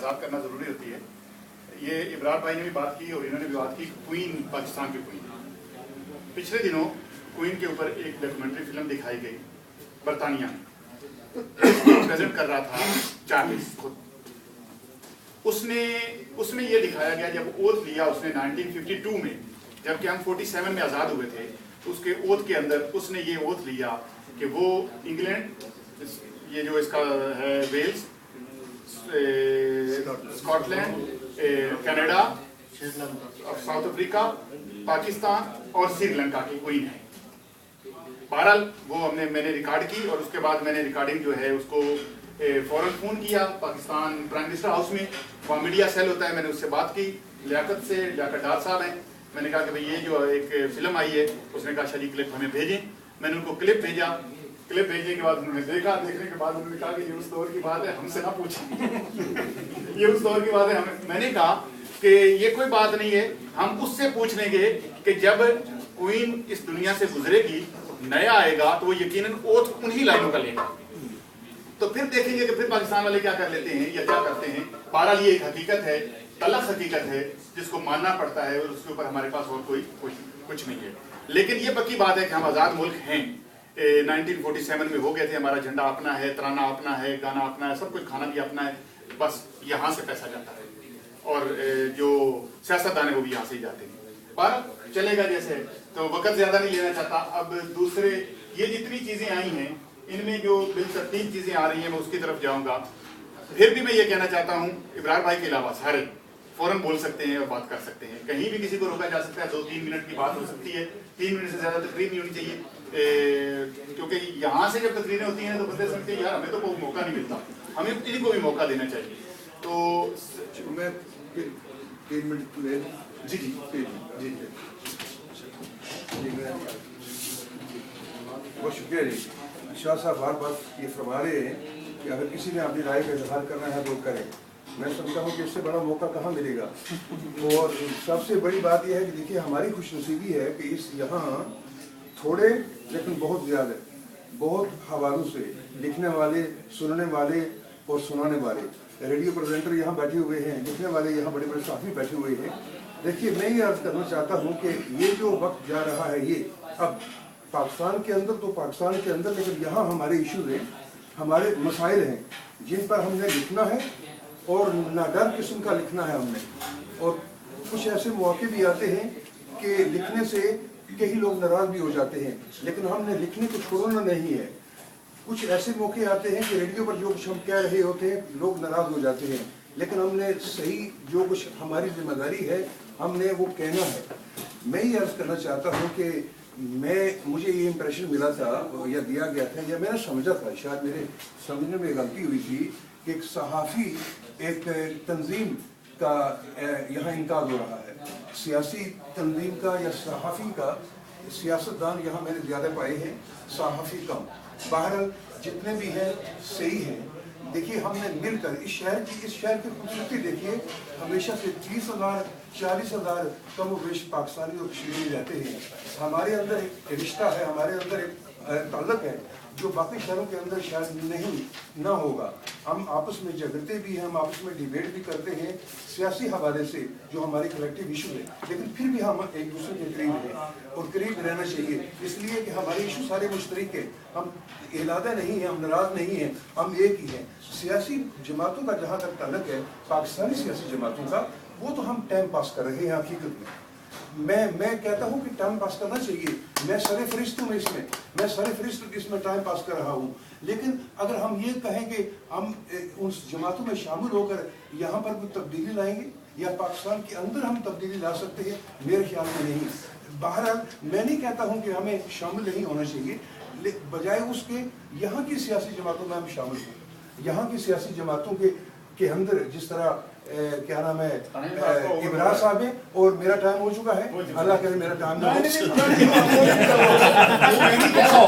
बात करना ज़रूरी होती है। ये इब्रार भाई ने भी बात की और इन्होंने भी बात की क्वीन, पाकिस्तान की क्वीन। पिछले दिनों क्वीन के ऊपर एक डॉक्यूमेंट्री फिल्म दिखाई गई बरतानिया में। प्रेजेंट कर रहा था चार्ल्स खुद। उसमें ये दिखाया गया जब ओथ लिया उसने 1952 में, जबकि हम 47 में आज़ाद हुए थे, तो उसके ओथ के अंदर उसने ये ओथ लिया कि वो इंग्लैंड, ये जो इसका है Wales, Scotland, Canada, South Africa, Pakistan और श्रीलंका की क्वीन है। बहरहाल वो मैंने रिकॉर्ड की और उसके बाद मैंने रिकॉर्डिंग जो है उसको फौरन फ़ोन किया पाकिस्तान प्राइम मिनिस्टर हाउस में, वहाँ मीडिया सेल होता है, मैंने उससे बात की लियाकत डार साहब हैं। मैंने कहा कि भाई ये जो एक फ़िल्म आई है, उसने कहा शादी क्लिप हमें भेजें। मैंने उनको क्लिप भेजा। क्लिप भेजने के बाद उन्होंने देखा, देखने के बाद उन्होंने कहा कि ये उस दौर की बात है, हमसे ना पूछें। ये उस दौर की बात है। मैंने कहा कि ये कोई बात नहीं है, हम उससे पूछ लेंगे कि जब क्वीन इस दुनिया से गुजरेगी, नया आएगा, तो वो यकीनन ओथ उन्हीं लाइनों का लेगा। तो फिर देखेंगे कि फिर पाकिस्तान वाले क्या कर लेते हैं या क्या करते हैं। बहरहाल ये एक हकीकत है, तलख हकीकत है, जिसको मानना पड़ता है और उसके ऊपर हमारे पास और कोई कुछ नहीं है। लेकिन ये पक्की बात है कि हम आज़ाद मुल्क हैं। 1947 में हो गए थे, हमारा झंडा अपना है, तराना अपना है, गाना अपना है, सब कुछ खाना भी अपना है, बस यहाँ से पैसा जाता है और जो सियासतदान है वो भी यहाँ से ही जाते हैं। पर चलेगा जैसे, तो वक्त ज़्यादा नहीं लेना चाहता। अब दूसरे ये जितनी चीज़ें आई हैं, इनमें जो बिलतरतीब चीज़ें आ रही हैं मैं उसकी तरफ जाऊँगा। फिर भी मैं ये कहना चाहता हूँ, इब्रार भाई के अलावा सारे फ़ौरन बोल सकते हैं और बात कर सकते हैं, कहीं भी किसी को रोका जा सकता है। 2-3 मिनट की बात हो सकती है, 3 मिनट से ज़्यादा तकरीर नहीं होनी चाहिए, क्योंकि यहाँ से जब तकरीरें होती हैं तो बंदे समझते हैं यार हमें तो कोई मौका नहीं मिलता, हमें इनको भी मौका देना चाहिए। तो मैं 3 मिनट में जी जी जी बहुत शुक्रिया जी। शाह साहब बार बार ये फरमा रहे हैं कि अगर किसी ने अपनी राय का इजहार करना है तो करें। मैं समझता हूँ कि इससे बड़ा मौका कहाँ मिलेगा। और सबसे बड़ी बात यह है कि देखिए हमारी खुशनसीबी है कि इस यहाँ थोड़े लेकिन बहुत ज़्यादा, बहुत हवालों से लिखने वाले, सुनने वाले और सुनाने वाले रेडियो प्रेजेंटर यहाँ बैठे हुए हैं, लिखने वाले यहाँ बड़े बड़े साथी बैठे हुए हैं। देखिए मैं ये अर्ज करना चाहता हूँ कि ये जो वक्त जा रहा है, ये अब पाकिस्तान के अंदर तो पाकिस्तान के अंदर, लेकिन यहाँ हमारे इशूज़ हैं, हमारे मसाइल हैं जिन पर हमने लिखना है और नाडर किस्म का लिखना है हमने। और कुछ ऐसे मौके भी आते हैं कि लिखने से कई लोग नाराज़ भी हो जाते हैं, लेकिन हमने लिखने को छोड़ना नहीं है। कुछ ऐसे मौके आते हैं कि रेडियो पर जो कुछ हम कह रहे होते हैं लोग नाराज़ हो जाते हैं, लेकिन हमने सही जो कुछ हमारी जिम्मेदारी है हमने वो कहना है। मैं ये अर्ज़ करना चाहता हूँ कि मुझे ये इम्प्रेशन मिला था या दिया गया था या मैंने समझा था, शायद मेरे समझने में गलती हुई थी, कि एक सहाफ़ी एक तंजीम का यहाँ इनकार हो रहा है, सियासी तंजीम का या सहाफ़ी का। सियासतदान यहाँ मैंने ज़्यादा पाए हैं, सहाफ़ी कम। बहरहाल जितने भी हैं सही हैं। देखिए हमने मिलकर इस शहर की खूबसूरती देखिए, हमेशा से 30,000 40,000 कम वेश पाकिस्तानी और कश्मीरी रहते हैं। हमारे अंदर एक रिश्ता है, हमारे अंदर एक ताल्लुक़ है जो बाकी शहरों के अंदर शायद नहीं ना होगा। हम आपस में झगड़ते भी हैं, हम आपस में डिबेट भी करते हैं सियासी हवाले से जो हमारी कलेक्टिव इशू है, लेकिन फिर भी हम एक दूसरे के करीब हैं और करीब रहना चाहिए, इसलिए कि हमारे इशू सारे मुश्तरक हैं। हम इलादा नहीं हैं, हम नाराज़ नहीं हैं, हम एक ही हैं। सियासी जमातों का जहाँ तक ताल्लुक़ है, पाकिस्तानी सियासी जमातों का, वो तो हम टाइम पास कर रहे हैं हकीकत में। मैं कहता हूँ कि टाइम पास करना चाहिए, मैं सरे फरिश्त हूँ इसमें, मैं सरे फरिश्त इसमें टाइम पास कर रहा हूँ। लेकिन अगर हम ये कहें कि हम उन जमातों में शामिल होकर यहाँ पर कोई तब्दीली लाएंगे या पाकिस्तान के अंदर हम तब्दीली ला सकते हैं, मेरे ख्याल में नहीं। बहरहाल मैं नहीं कहता हूँ कि हमें शामिल नहीं होना चाहिए, बजाय उसके यहाँ की सियासी जमातों में हम शामिल हों। यहाँ की सियासी जमातों के अंदर जिस तरह क्या नाम है इब्रार साहब है, और मेरा टाइम हो चुका है, अल्लाह करे मेरा टाइम ना हो।